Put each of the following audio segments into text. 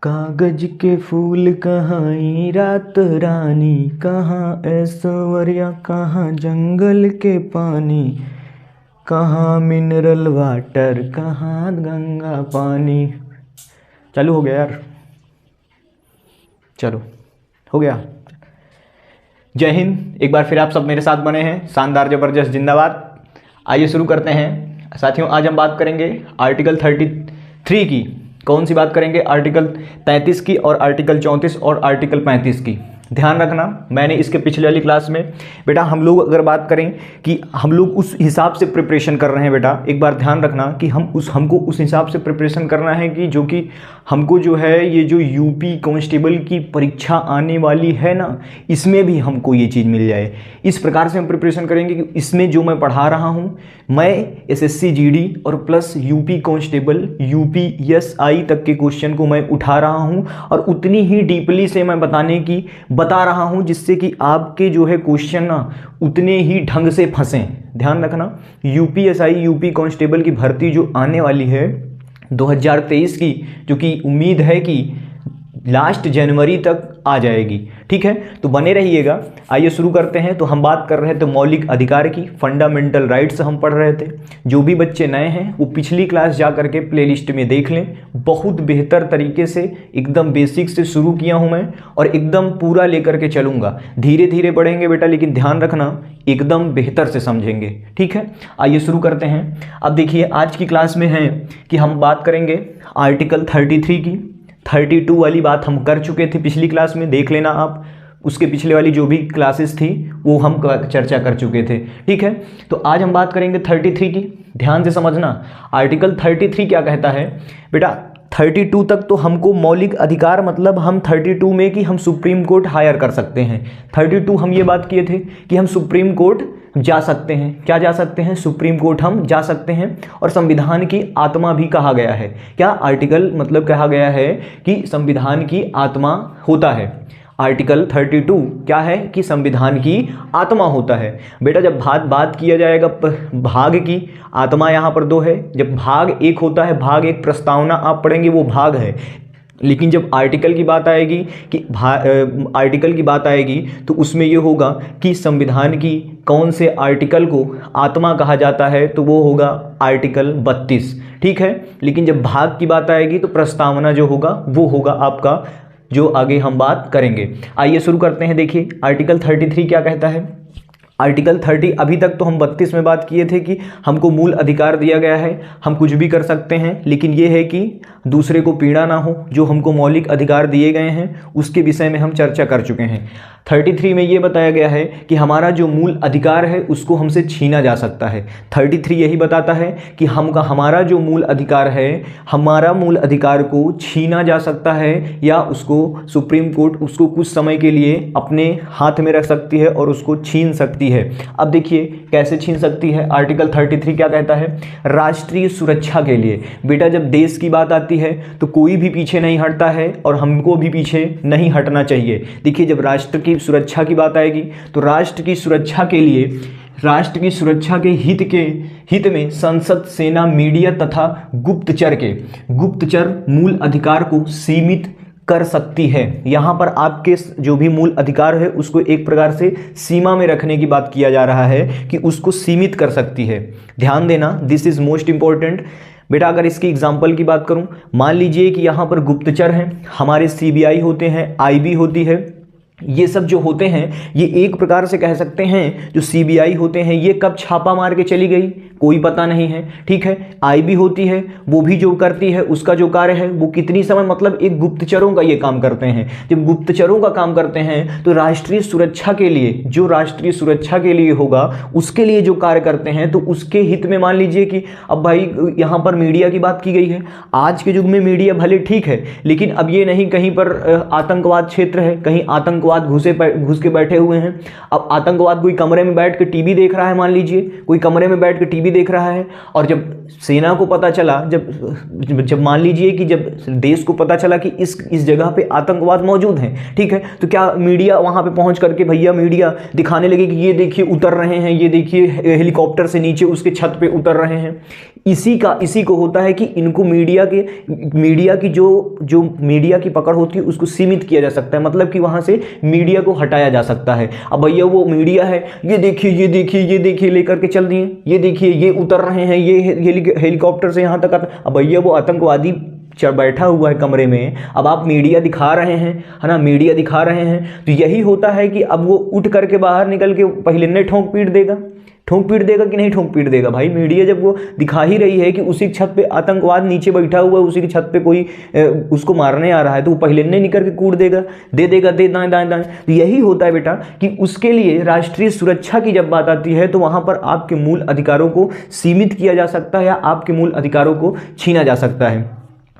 कागज के फूल कहाँ ई रात रानी, कहाँ ऐश्वर्या कहाँ जंगल के पानी, कहाँ मिनरल वाटर कहाँ गंगा पानी। चालू हो गया यार, चलो हो गया। जय हिंद। एक बार फिर आप सब मेरे साथ बने हैं, शानदार जबरदस्त जिंदाबाद। आइए शुरू करते हैं साथियों। आज हम बात करेंगे आर्टिकल 33 की। कौन सी बात करेंगे? आर्टिकल 33 की और आर्टिकल 34 और आर्टिकल 35 की। ध्यान रखना, मैंने इसके पिछले वाली क्लास में बेटा हम लोग अगर बात करें कि हम लोग उस हिसाब से प्रिपरेशन कर रहे हैं बेटा, एक बार ध्यान रखना कि हमको उस हिसाब से प्रिपरेशन करना है कि जो कि हमको जो है ये जो यूपी कांस्टेबल की परीक्षा आने वाली है ना, इसमें भी हमको ये चीज़ मिल जाए। इस प्रकार से हम प्रिपरेशन करेंगे कि इसमें जो मैं पढ़ा रहा हूँ, मैं एसएससी जीडी और प्लस यूपी कांस्टेबल यूपीएसआई तक के क्वेश्चन को मैं उठा रहा हूँ और उतनी ही डीपली से मैं बता रहा हूं जिससे कि आपके जो है क्वेश्चन ना उतने ही ढंग से फंसें। ध्यान रखना, यूपीएसआई यूपी कांस्टेबल की भर्ती जो आने वाली है 2023 की, जो कि उम्मीद है कि लास्ट जनवरी तक आ जाएगी। ठीक है, तो बने रहिएगा। आइए शुरू करते हैं। तो हम बात कर रहे थे मौलिक अधिकार की, फंडामेंटल राइट्स हम पढ़ रहे थे। जो भी बच्चे नए हैं वो पिछली क्लास जा करके प्लेलिस्ट में देख लें। बहुत बेहतर तरीके से एकदम बेसिक से शुरू किया हूं मैं और एकदम पूरा लेकर के चलूंगा। धीरे धीरे बढ़ेंगे बेटा, लेकिन ध्यान रखना एकदम बेहतर से समझेंगे। ठीक है, आइए शुरू करते हैं। अब देखिए आज की क्लास में है कि हम बात करेंगे आर्टिकल 33 की। 32 वाली बात हम कर चुके थे पिछली क्लास में, देख लेना आप। उसके पिछले वाली जो भी क्लासेस थी वो हम चर्चा कर चुके थे। ठीक है, तो आज हम बात करेंगे 33 की। ध्यान से समझना, आर्टिकल 33 क्या कहता है बेटा। 32 तक तो हमको मौलिक अधिकार, मतलब हम 32 में कि हम सुप्रीम कोर्ट हायर कर सकते हैं। 32 हम ये बात किए थे कि हम सुप्रीम कोर्ट जा सकते हैं। क्या जा सकते हैं? सुप्रीम कोर्ट हम जा सकते हैं। और संविधान की आत्मा भी कहा गया है। क्या आर्टिकल मतलब कहा गया है कि संविधान की आत्मा होता है। आर्टिकल 32 क्या है कि संविधान की आत्मा होता है। बेटा जब बात किया जाएगा भाग की, आत्मा यहाँ पर दो है। जब भाग एक होता है, भाग एक प्रस्तावना आप पढ़ेंगे वो भाग है। लेकिन जब आर्टिकल की बात आएगी कि आर्टिकल की बात आएगी तो उसमें ये होगा कि संविधान की कौन से आर्टिकल को आत्मा कहा जाता है, तो वो होगा आर्टिकल 32। ठीक है, लेकिन जब भाग की बात आएगी तो प्रस्तावना जो होगा वो होगा आपका, जो आगे हम बात करेंगे। आइए शुरू करते हैं। देखिए आर्टिकल 33 क्या कहता है। आर्टिकल 30, अभी तक तो हम 32 में बात किए थे कि हमको मूल अधिकार दिया गया है, हम कुछ भी कर सकते हैं, लेकिन ये है कि दूसरे को पीड़ा ना हो। जो हमको मौलिक अधिकार दिए गए हैं उसके विषय में हम चर्चा कर चुके हैं। 33 में ये बताया गया है कि हमारा जो मूल अधिकार है उसको हमसे छीना जा सकता है। 33 यही बताता है कि हमारा जो मूल अधिकार है, हमारा मूल अधिकार को छीना जा सकता है या उसको सुप्रीम कोर्ट उसको कुछ समय के लिए अपने हाथ में रख सकती है और उसको छीन सकती है। अब देखिए कैसे छीन सकती है। आर्टिकल 33 क्या कहता है? राष्ट्रीय सुरक्षा के लिए। बेटा जब देश की बात आती है तो कोई भी पीछे नहीं हटता है और हमको भी पीछे नहीं हटना चाहिए। देखिए जब राष्ट्र की सुरक्षा की बात आएगी तो राष्ट्र की सुरक्षा के लिए, राष्ट्र की सुरक्षा के हित में संसद, सेना, मीडिया तथा गुप्तचर मूल अधिकार को सीमित कर सकती है। यहाँ पर आपके जो भी मूल अधिकार है उसको एक प्रकार से सीमा में रखने की बात किया जा रहा है कि उसको सीमित कर सकती है। ध्यान देना, दिस इज मोस्ट इंपॉर्टेंट। बेटा अगर इसकी एग्जाम्पल की बात करूं, मान लीजिए कि यहाँ पर गुप्तचर हैं, हमारे सीबीआई होते हैं, आईबी होती है। ये सब जो होते हैं ये एक प्रकार से कह सकते हैं, जो सीबीआई होते हैं ये कब छापा मार के चली गई कोई पता नहीं है। ठीक है, आईबी होती है, वो भी जो करती है उसका जो कार्य है वो कितनी समय, मतलब एक गुप्तचरों का ये काम करते हैं। जब गुप्तचरों का काम करते हैं तो राष्ट्रीय सुरक्षा के लिए, जो राष्ट्रीय सुरक्षा के लिए होगा उसके लिए जो कार्य करते हैं तो उसके हित में मान लीजिए कि अब भाई यहाँ पर मीडिया की बात की गई है। आज के युग में मीडिया भले ठीक है, लेकिन अब ये नहीं कहीं पर आतंकवाद क्षेत्र है, कहीं आतंकवाद आतंकवाद घुस के बैठे हुए हैं। अब आतंकवाद कोई कमरे में बैठ के टीवी देख रहा है, मान लीजिए कोई कमरे में बैठ के टीवी देख रहा है, और जब सेना को पता चला, जब मान लीजिए कि जब देश को पता चला कि इस जगह पे आतंकवाद मौजूद हैं, ठीक है, तो क्या मीडिया वहां पे पहुंच करके भैया मीडिया दिखाने लगे कि ये देखिए उतर रहे हैं, ये देखिए हेलीकॉप्टर से नीचे उसके छत पे उतर रहे हैं। इसी को होता है कि इनको मीडिया की जो मीडिया की पकड़ होती है उसको सीमित किया जा सकता है, मतलब कि वहां से मीडिया को हटाया जा सकता है। अब भैया वो मीडिया है, ये देखिए लेकर के चल दिए, ये देखिए ये उतर रहे हैं, ये हेलीकॉप्टर से यहां तक अब भैया वो आतंकवादी बैठा हुआ है कमरे में, अब आप मीडिया दिखा रहे हैं, है ना, मीडिया दिखा रहे हैं, तो यही होता है कि अब वो उठ करके बाहर निकल के पहले ठोंक पीट देगा कि नहीं ठोंक पीट देगा। भाई मीडिया जब वो दिखा ही रही है कि उसी छत पे आतंकवाद नीचे बैठा हुआ है, उसी की छत पे कोई उसको मारने आ रहा है, तो वो पहले निकल के कूट देगा, दे दाएं दाएं। तो यही होता है बेटा कि उसके लिए राष्ट्रीय सुरक्षा की जब बात आती है तो वहां पर आपके मूल अधिकारों को सीमित किया जा सकता है या आपके मूल अधिकारों को छीना जा सकता है।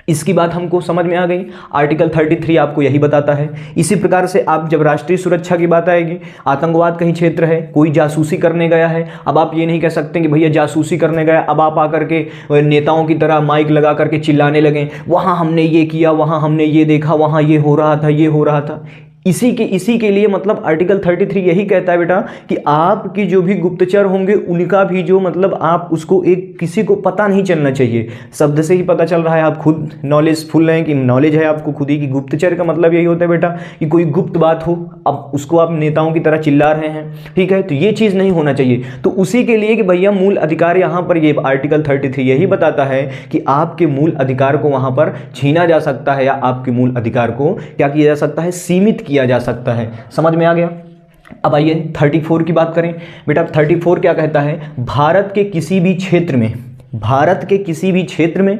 इसकी बात हमको समझ में आ गई। आर्टिकल 33 आपको यही बताता है। इसी प्रकार से आप जब राष्ट्रीय सुरक्षा की बात आएगी, आतंकवाद कहीं क्षेत्र है, कोई जासूसी करने गया है, अब आप ये नहीं कह सकते कि भैया जासूसी करने गया, अब आप आकर के नेताओं की तरह माइक लगा करके चिल्लाने लगे, वहाँ हमने ये किया, वहाँ हमने ये देखा, वहाँ ये हो रहा था, ये हो रहा था। इसी के लिए मतलब आर्टिकल 33 यही कहता है बेटा कि आपकी जो भी गुप्तचर होंगे उनका भी जो मतलब आप उसको किसी को पता नहीं चलना चाहिए। शब्द से ही पता चल रहा है, आप खुद नॉलेजफुल हैं कि नॉलेज है आपको खुद ही कि गुप्तचर का मतलब यही होता है बेटा कि कोई गुप्त बात हो, अब उसको आप नेताओं की तरह चिल्ला रहे हैं, ठीक है, तो ये चीज़ नहीं होना चाहिए। तो उसी के लिए कि भैया मूल अधिकार यहाँ पर ये आर्टिकल 33 यही बताता है कि आपके मूल अधिकार को वहाँ पर छीना जा सकता है या आपके मूल अधिकार को क्या किया जा सकता है, सीमित किया जा सकता है। समझ में आ गया। अब आइए 34 की बात करें। बेटा 34 क्या कहता है, भारत के किसी भी क्षेत्र में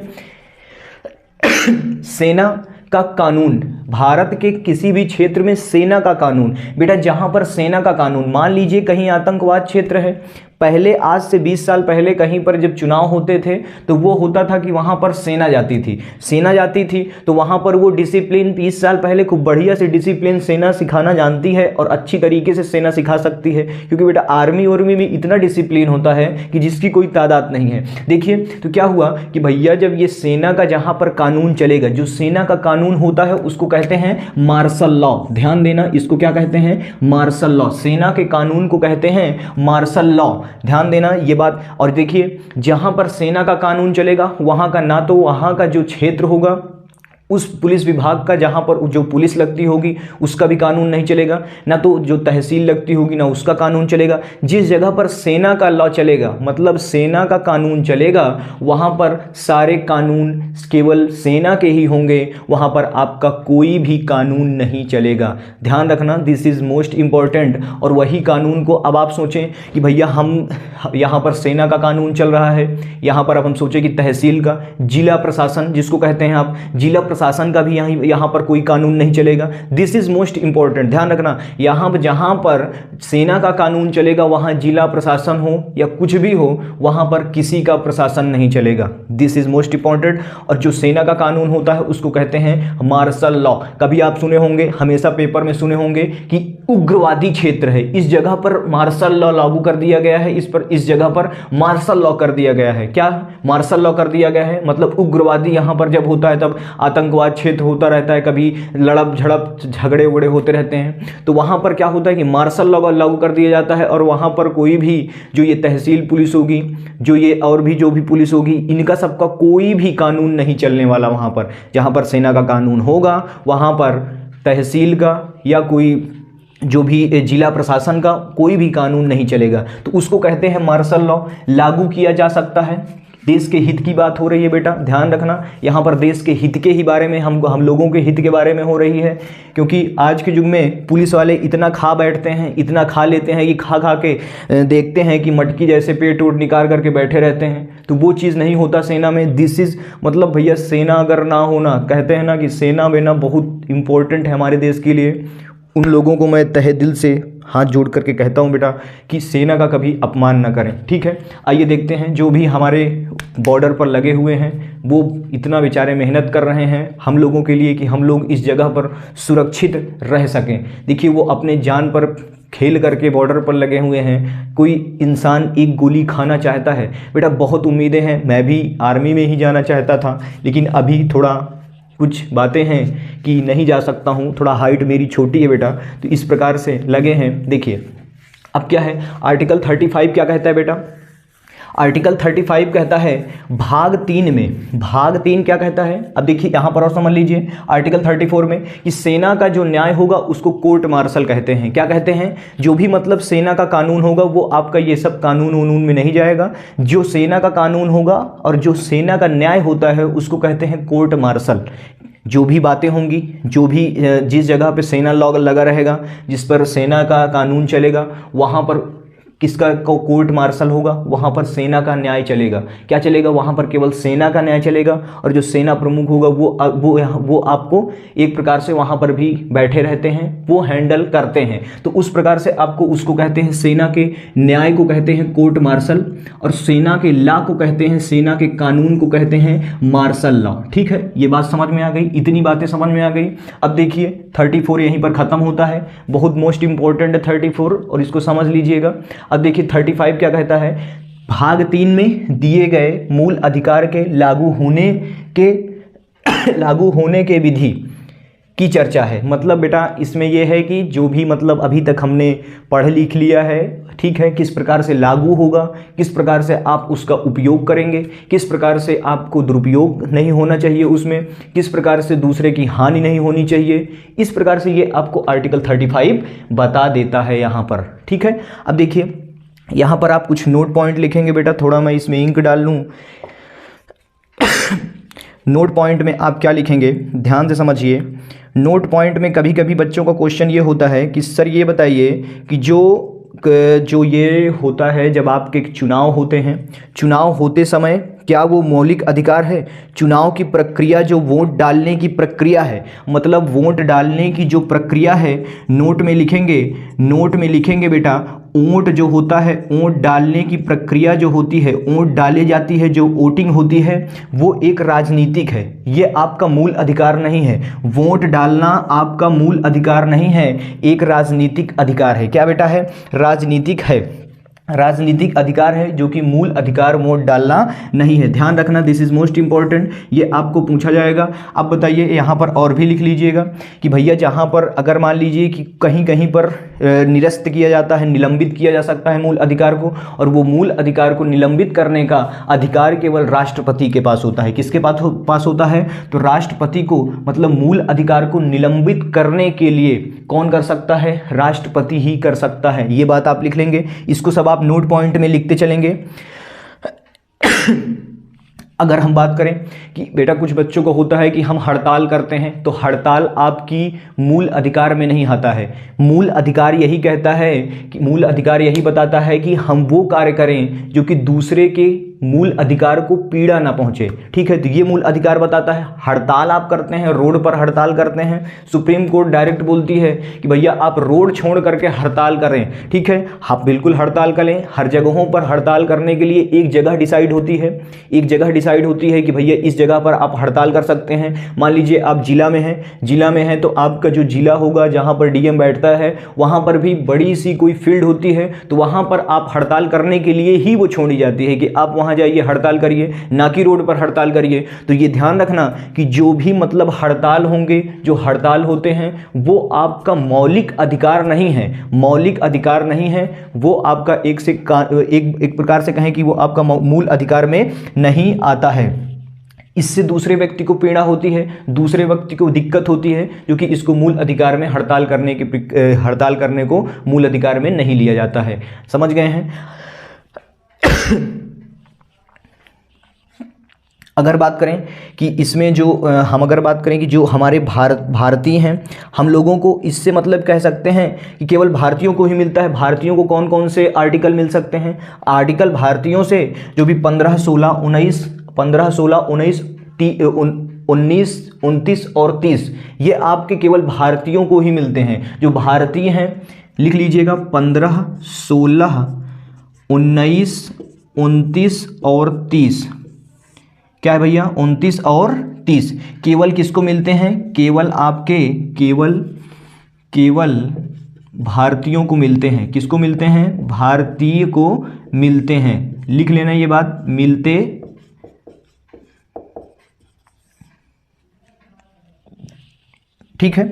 सेना का कानून, भारत के किसी भी क्षेत्र में सेना का कानून, बेटा जहां पर सेना का कानून, मान लीजिए कहीं आतंकवाद क्षेत्र है, पहले आज से 20 साल पहले कहीं पर जब चुनाव होते थे तो वो होता था कि वहाँ पर सेना जाती थी तो वहाँ पर वो डिसिप्लिन 20 साल पहले खूब बढ़िया से डिसिप्लिन सेना सिखाना जानती है और अच्छी तरीके से सेना सिखा सकती है, क्योंकि बेटा आर्मी में इतना डिसिप्लिन होता है कि जिसकी कोई तादाद नहीं है। देखिए तो क्या हुआ कि भैया जब ये सेना का जहाँ पर कानून चलेगा, जो सेना का कानून होता है उसको कहते हैं मार्शल लॉ। ध्यान देना, इसको क्या कहते हैं, मार्शल लॉ। सेना के कानून को कहते हैं मार्शल लॉ, ध्यान देना ये बात। और देखिए जहां पर सेना का कानून चलेगा वहां का ना तो वहां का जो क्षेत्र होगा उस पुलिस विभाग का, जहां पर जो पुलिस लगती होगी उसका भी कानून नहीं चलेगा, ना तो जो तहसील लगती होगी ना उसका कानून चलेगा। जिस जगह पर सेना का लॉ चलेगा, मतलब सेना का कानून चलेगा, वहां पर सारे कानून केवल सेना के ही होंगे, वहां पर आपका कोई भी कानून नहीं चलेगा। ध्यान रखना, दिस इज मोस्ट इंपॉर्टेंट। और वही कानून को अब आप सोचें कि भैया हम यहाँ पर सेना का कानून चल रहा है, यहाँ पर अब हम सोचें कि तहसील का, जिला प्रशासन जिसको कहते हैं आप, जिला प्रशासन का भी यहाँ पर कोई कानून नहीं चलेगा। दिस इज मोस्ट इंपॉर्टेंट, ध्यान रखना। यहाँ पर जहाँ पर सेना का कानून चलेगा वहाँ जिला प्रशासन हो या कुछ भी हो, वहाँ पर किसी का प्रशासन नहीं चलेगा। This is most important. और जो सेना का कानून होता है उसको कहते हैं मार्शल लॉ। कभी आप सुने होंगे, हमेशा पेपर में सुने होंगे कि उग्रवादी क्षेत्र है, इस जगह पर मार्शल लॉ लागू कर दिया गया है, इस जगह पर मार्शल लॉ कर दिया गया है। क्या मार्शल लॉ कर दिया गया है, मतलब उग्रवादी यहाँ पर जब होता है तब आतंकवाद क्षेत्र होता रहता है, कभी लड़प झड़प झगड़े उगड़े होते रहते हैं, तो वहाँ पर क्या होता है कि मार्शल लॉ लागू कर दिया जाता है। और वहाँ पर कोई भी जो ये तहसील पुलिस होगी, जो ये और भी जो भी पुलिस होगी, इनका सबका कोई भी कानून नहीं चलने वाला। वहाँ पर जहाँ पर सेना का कानून होगा वहाँ पर तहसील का या कोई जो भी जिला प्रशासन का कोई भी कानून नहीं चलेगा, तो उसको कहते हैं मार्शल लॉ। लागू किया जा सकता है। देश के हित की बात हो रही है बेटा, ध्यान रखना, यहाँ पर देश के हित के ही बारे में हम लोगों के हित के बारे में हो रही है। क्योंकि आज के युग में पुलिस वाले इतना खा बैठते हैं, इतना खा लेते हैं कि खा खा के देखते हैं कि मटकी जैसे पेट उट निकाल करके बैठे रहते हैं, तो वो चीज़ नहीं होता सेना में। दिस इज मतलब भैया सेना अगर ना होना, कहते हैं ना कि सेना वेना बहुत इंपॉर्टेंट है हमारे देश के लिए, उन लोगों को मैं तहे दिल से हाथ जोड़ करके कहता हूँ बेटा कि सेना का कभी अपमान ना करें। ठीक है, आइए देखते हैं जो भी हमारे बॉर्डर पर लगे हुए हैं वो इतना बेचारे मेहनत कर रहे हैं हम लोगों के लिए कि हम लोग इस जगह पर सुरक्षित रह सकें। देखिए वो अपने जान पर खेल करके बॉर्डर पर लगे हुए हैं। कोई इंसान एक गोली खाना चाहता है बेटा, बहुत उम्मीदें हैं, मैं भी आर्मी में ही जाना चाहता था लेकिन अभी थोड़ा कुछ बातें हैं कि नहीं जा सकता हूँ, थोड़ा हाइट मेरी छोटी है बेटा, तो इस प्रकार से लगे हैं। देखिए अब क्या है, आर्टिकल 35 क्या कहता है बेटा, आर्टिकल 35 कहता है भाग 3 में, भाग 3 क्या कहता है, अब देखिए यहाँ पर और समझ लीजिए आर्टिकल 34 में कि सेना का जो न्याय होगा उसको कोर्ट मार्शल कहते हैं। क्या कहते हैं, जो भी मतलब सेना का कानून होगा वो आपका ये सब कानून वनून में नहीं जाएगा, जो सेना का कानून होगा और जो सेना का न्याय होता है उसको कहते हैं कोर्ट मार्शल। जो भी बातें होंगी, जो भी जिस जगह पे सेना लॉ लगा रहेगा, जिस पर सेना का कानून चलेगा, वहाँ पर किसका कोर्ट मार्शल होगा, वहाँ पर सेना का न्याय चलेगा। क्या चलेगा, वहाँ पर केवल सेना का न्याय चलेगा और जो सेना प्रमुख होगा वो आपको एक प्रकार से वहाँ पर भी बैठे रहते हैं, वो हैंडल करते हैं। तो उस प्रकार से आपको उसको कहते हैं, सेना के न्याय को कहते हैं कोर्ट मार्शल और सेना के लॉ को कहते हैं, सेना के कानून को कहते हैं मार्शल लॉ। ठीक है, ये बात समझ में आ गई, इतनी बातें समझ में आ गई। अब देखिए 34 यहीं पर ख़त्म होता है, बहुत मोस्ट इंपॉर्टेंट है 34 और इसको समझ लीजिएगा। अब देखिए 35 क्या कहता है, भाग 3 में दिए गए मूल अधिकार के लागू होने के विधि की चर्चा है। मतलब बेटा इसमें यह है कि जो भी मतलब अभी तक हमने पढ़ लिख लिया है, ठीक है, किस प्रकार से लागू होगा, किस प्रकार से आप उसका उपयोग करेंगे, किस प्रकार से आपको दुरुपयोग नहीं होना चाहिए उसमें, किस प्रकार से दूसरे की हानि नहीं होनी चाहिए, इस प्रकार से ये आपको आर्टिकल 35 बता देता है यहाँ पर। ठीक है, अब देखिए यहाँ पर आप कुछ नोट पॉइंट लिखेंगे बेटा, थोड़ा मैं इसमें इंक डाल लूँ। नोट पॉइंट में आप क्या लिखेंगे, ध्यान से समझिए। नोट पॉइंट में कभी कभी बच्चों का क्वेश्चन ये होता है कि सर ये बताइए कि जो ये होता है जब आपके चुनाव होते हैं, चुनाव होते समय क्या वो मौलिक अधिकार है? चुनाव की प्रक्रिया, जो वोट डालने की प्रक्रिया है, मतलब वोट डालने की जो प्रक्रिया है, नोट में लिखेंगे, नोट में लिखेंगे बेटा, वोट जो होता है, वोट डालने की प्रक्रिया जो होती है, वोट डाली जाती है, जो वोटिंग होती है, वो एक राजनीतिक है, ये आपका मूल अधिकार नहीं है। वोट डालना आपका मूल अधिकार नहीं है, एक राजनीतिक अधिकार है। क्या बेटा है? राजनीतिक है, राजनीतिक अधिकार है, जो कि मूल अधिकार वोट डालना नहीं है। ध्यान रखना, दिस इज मोस्ट इंपॉर्टेंट, ये आपको पूछा जाएगा। अब बताइए यहाँ पर और भी लिख लीजिएगा कि भैया जहाँ पर अगर मान लीजिए कि कहीं कहीं पर निरस्त किया जाता है, निलंबित किया जा सकता है मूल अधिकार को, और वो मूल अधिकार को निलंबित करने का अधिकार केवल राष्ट्रपति के पास होता है। किसके पास होता है? तो राष्ट्रपति को, मतलब मूल अधिकार को निलंबित करने के लिए कौन कर सकता है? राष्ट्रपति ही कर सकता है। ये बात आप लिख लेंगे, इसको सब आप नोट पॉइंट में लिखते चलेंगे। अगर हम बात करें कि बेटा कुछ बच्चों को होता है कि हम हड़ताल करते हैं, तो हड़ताल आपकी मूल अधिकार में नहीं आता है। मूल अधिकार यही कहता है कि, मूल अधिकार यही बताता है कि हम वो कार्य करें जो कि दूसरे के मूल अधिकार को पीड़ा ना पहुंचे। ठीक है, तो ये मूल अधिकार बताता है। हड़ताल आप करते हैं, रोड पर हड़ताल करते हैं, सुप्रीम कोर्ट डायरेक्ट बोलती है कि भैया आप रोड छोड़ करके हड़ताल करें। ठीक है, आप बिल्कुल हड़ताल करें। हर जगहों पर हड़ताल करने के लिए एक जगह डिसाइड होती है, एक जगह डिसाइड होती है कि भैया इस जगह पर आप हड़ताल कर सकते हैं। मान लीजिए आप जिला में हैं, जिला में हैं तो आपका जो जिला होगा जहाँ पर डीएम बैठता है, वहाँ पर भी बड़ी सी कोई फील्ड होती है, तो वहाँ पर आप हड़ताल करने के लिए ही वो छोड़ी जाती है कि आप जाइए हड़ताल करिए, ना कि रोड पर हड़ताल करिए। तो ये ध्यान रखना कि जो भी मतलब हड़ताल होंगे, जो हड़ताल होते हैं, वो आपका मौलिक अधिकार नहीं है, मौलिक अधिकार नहीं है, वो आपका एक प्रकार से कहें कि वो आपका मूल अधिकार में नहीं आता है। इससे दूसरे व्यक्ति को पीड़ा होती है, दूसरे व्यक्ति को दिक्कत होती है, जो कि इसको मूल अधिकार में हड़ताल करने को मूल अधिकार में नहीं लिया जाता है। समझ गए हैं? अगर बात करें कि इसमें जो हम अगर बात करें कि जो हमारे भारतीय हैं, हम लोगों को इससे मतलब कह सकते हैं कि केवल भारतीयों को ही मिलता है। भारतीयों को कौन कौन से आर्टिकल मिल सकते हैं? आर्टिकल भारतीयों से जो भी 15, 16, 19, 19, 29 और 30, ये आपके केवल भारतीयों को ही मिलते हैं। जो भारतीय हैं, लिख लीजिएगा 15, 16, 19, 29 और 30। क्या है भैया? 29 और 30 केवल किसको मिलते हैं? केवल आपके केवल भारतीयों को मिलते हैं। किसको मिलते हैं? भारतीय को मिलते हैं। लिख लेना ये बात, मिलते ठीक है।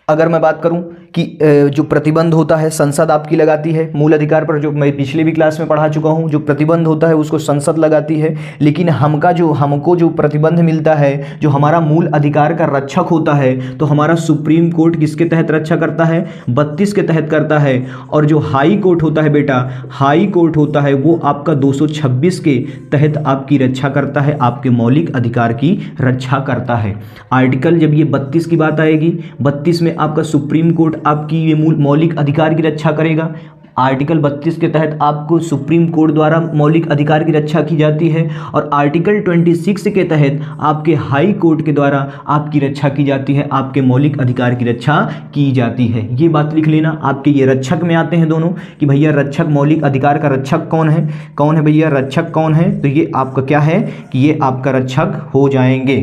अगर मैं बात करूं कि जो प्रतिबंध होता है संसद आपकी लगाती है मूल अधिकार पर, जो मैं पिछले भी क्लास में पढ़ा चुका हूं, जो प्रतिबंध होता है उसको संसद लगाती है। लेकिन हमको जो प्रतिबंध मिलता है, जो हमारा मूल अधिकार का रक्षक होता है, तो हमारा सुप्रीम कोर्ट किसके तहत रक्षा करता है? 32 के तहत करता है। और जो हाई कोर्ट होता है बेटा, हाई कोर्ट होता है वो आपका 226 के तहत आपकी रक्षा करता है, आपके मौलिक अधिकार की रक्षा करता है। आर्टिकल जब ये 32 की बात आएगी, 32 में आपका सुप्रीम कोर्ट आपकी ये मौलिक अधिकार की रक्षा करेगा। आर्टिकल 32 के तहत आपको सुप्रीम कोर्ट द्वारा मौलिक अधिकार की रक्षा की जाती है। और आर्टिकल 26 के तहत आपके हाई कोर्ट के द्वारा आपकी रक्षा की जाती है, आपके मौलिक अधिकार की रक्षा की जाती है। ये बात लिख लेना। आपके ये रक्षक में आते हैं दोनों कि भैया रक्षक, मौलिक अधिकार का रक्षक कौन है? कौन है भैया? रक्षक कौन है? तो ये आपका क्या है कि ये आपका रक्षक हो जाएंगे।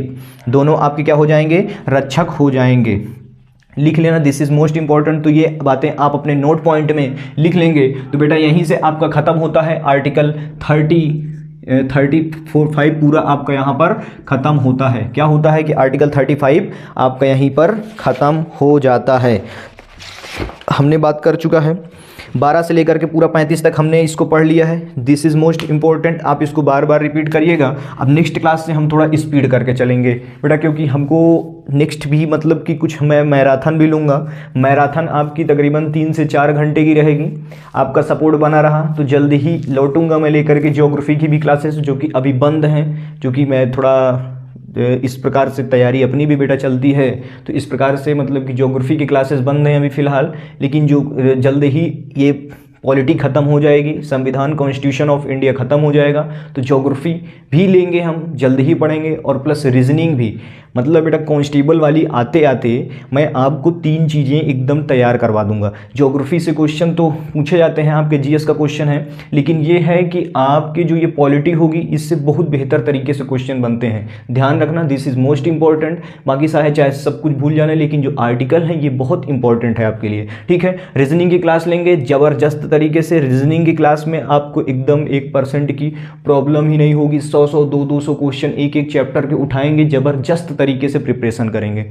दोनों आपके क्या हो जाएंगे? रक्षक हो जाएंगे। लिख लेना, दिस इज मोस्ट इंपॉर्टेंट। तो ये बातें आप अपने नोट पॉइंट में लिख लेंगे तो बेटा यहीं से आपका खत्म होता है आर्टिकल 35 पूरा आपका यहाँ पर ख़त्म होता है। क्या होता है कि आर्टिकल 35 आपका यहीं पर ख़त्म हो जाता है। हमने बात कर चुका है 12 से लेकर के पूरा 35 तक हमने इसको पढ़ लिया है। दिस इज़ मोस्ट इंपॉर्टेंट, आप इसको बार बार रिपीट करिएगा। अब नेक्स्ट क्लास से हम थोड़ा स्पीड करके चलेंगे बेटा, क्योंकि हमको नेक्स्ट भी मतलब कि कुछ मैं मैराथन भी लूँगा। मैराथन आपकी तकरीबन 3 से 4 घंटे की रहेगी। आपका सपोर्ट बना रहा तो जल्द ही लौटूंगा मैं लेकर के ज्योग्राफी की भी क्लासेस, जो कि अभी बंद हैं, क्योंकि मैं थोड़ा इस प्रकार से तैयारी अपनी भी बेटा चलती है। तो इस प्रकार से मतलब कि ज्योग्राफी की क्लासेस बंद हैं अभी फ़िलहाल, लेकिन जो जल्द ही ये पॉलिटी ख़त्म हो जाएगी, संविधान कॉन्स्टिट्यूशन ऑफ इंडिया ख़त्म हो जाएगा, तो ज्योग्राफी भी लेंगे हम, जल्द ही पढ़ेंगे। और प्लस रीजनिंग भी, मतलब बेटा कांस्टेबल वाली आते आते मैं आपको 3 चीज़ें एकदम तैयार करवा दूंगा। ज्योग्राफी से क्वेश्चन तो पूछे जाते हैं, आपके जीएस का क्वेश्चन है, लेकिन ये है कि आपकी जो ये पॉलिटी होगी इससे बहुत बेहतर तरीके से क्वेश्चन बनते हैं। ध्यान रखना, दिस इज़ मोस्ट इंपॉर्टेंट। बाकी चाहे सब कुछ भूल जाना, लेकिन जो आर्टिकल है ये बहुत इंपॉर्टेंट है आपके लिए, ठीक है। रीजनिंग की क्लास लेंगे ज़बरदस्त तरीके से। रीजनिंग की क्लास में आपको एकदम 1% की प्रॉब्लम ही नहीं होगी। 100 200 क्वेश्चन एक चैप्टर के उठाएंगे, ज़बरदस्त तरीके से प्रिपरेशन करेंगे।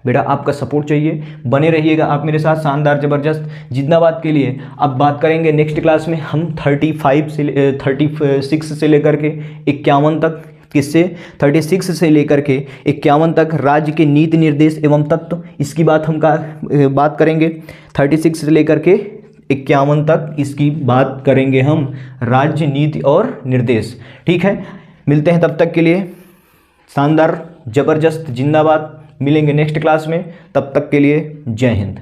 बेटा आपका सपोर्ट चाहिए, बने रहिएगा आप मेरे साथ शानदार ज़बरदस्त जिंदाबाद के लिए। अब बात करेंगे नेक्स्ट क्लास में हम 36 से लेकर के 51 तक, किससे? 36 से लेकर के 51 तक राज्य के नीति निर्देश एवं तत्व, इसकी बात करेंगे। 36 से लेकर के 51 तक इसकी बात करेंगे हम, राज्य नीति और निर्देश, ठीक है। मिलते हैं तब तक के लिए, शानदार ज़बरदस्त जिंदाबाद। मिलेंगे नेक्स्ट क्लास में, तब तक के लिए जय हिंद।